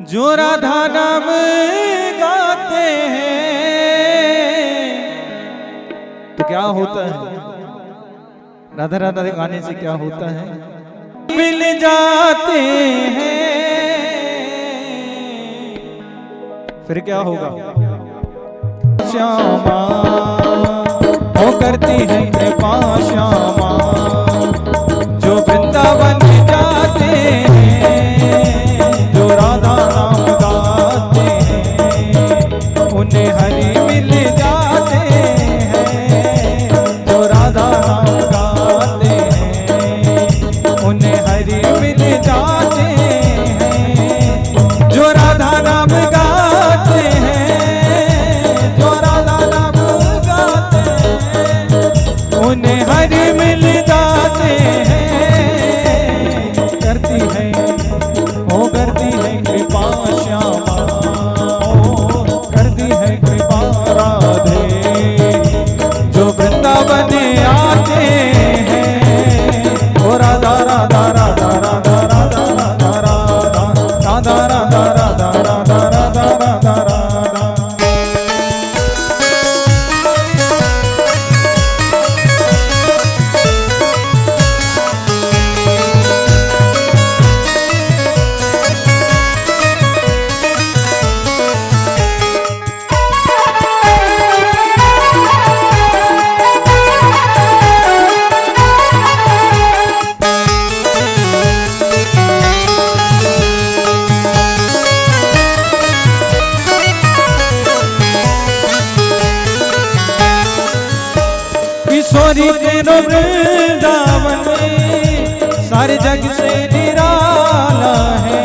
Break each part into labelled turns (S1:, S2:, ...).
S1: जो राधा नाम गाते हैं तो क्या होता है? राधा राधा गाने से क्या होता है? मिल जाते हैं। फिर क्या होगा? श्यामा वो करती है कृपा श्यामा, जो वृंदावन जाते हैं, जो राधा नाम गाते हैं, उन्हें हरि मिल जाते हैं। जो राधा नाम गाते हैं, उन्हें हरि मिल जाते हैं। जो राधा नाम गाते हैं, जो राधा नाम गाते हैं, उन्हें हरि मिल जाते हैं। करती है वो करती है कृपा श्यामा, ओ करती है कृपा राधे, जो वृंदावन आते हैं। ओ राधा राधा राधा राधा राधा राधा राधा राधा राधा राधा राधा राधा राधा राधा। किशोरी तेरो वृंदावन सारे जग से निराला है।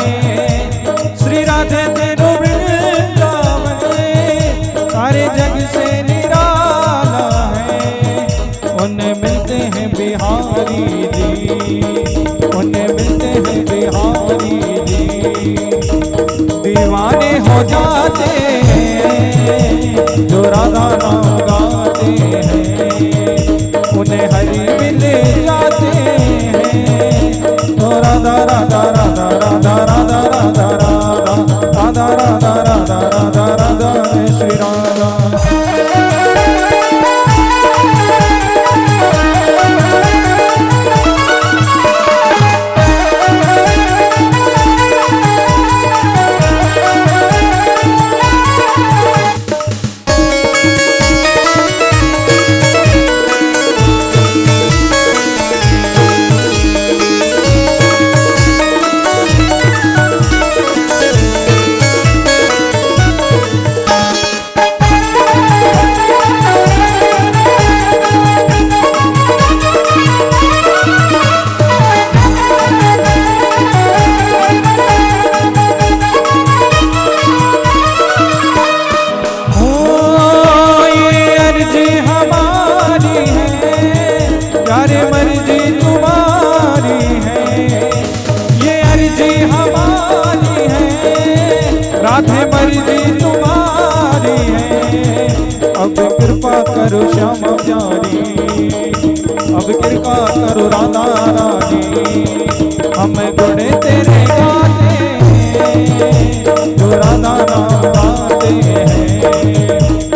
S1: श्री राधे तेरो वृंदावन सारे जग से निराला है। उन्हें मिलते हैं बिहारी जी, उन्हें मिलते हैं बिहारी जी, दीवाने हो जाते हैं। जो राधा नाम गाते हैं, उन्हें हरि मिल जाते हैं। तो राधा राधा राधा राधा राधा राधा राधा राधा राधा राधा राधा राधा श्री राधा। मर्जी तुम्हारी है, ये अर्जी हमारी है। राधे मर्जी तुम्हारी है, अब कृपा करो श्याम प्यारी, अब कृपा करो राधा रानी। हम गुण तेरे गाते हैं, जो राधा नाम गाते हैं,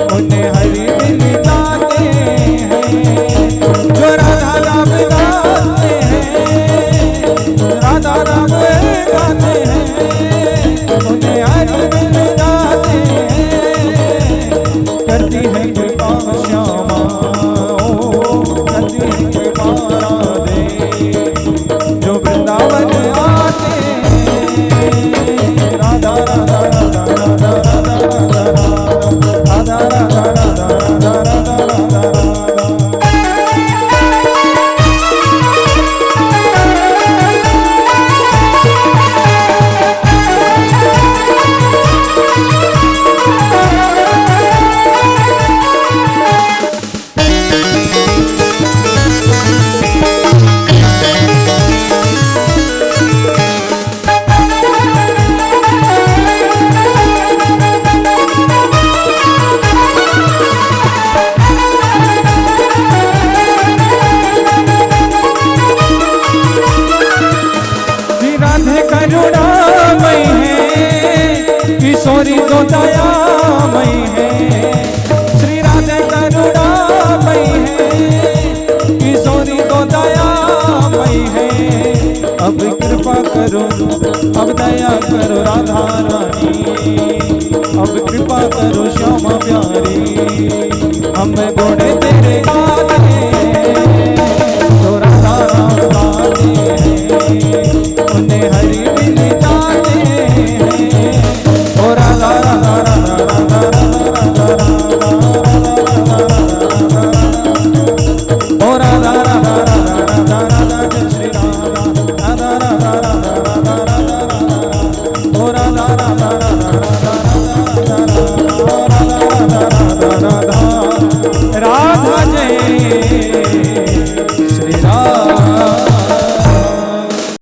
S1: उन्हें हरि मिल जाते हैं। जो राधा नाम गाते हैं, राधा नाम गाते हैं, उन्हें हरि मिल जाते हैं। करती है कृपा श्यामा, ओ करती है कृपा राधे, जो दया करो राधा रानी, अब कृपा करो श्यामा प्यारी, हम घोड़े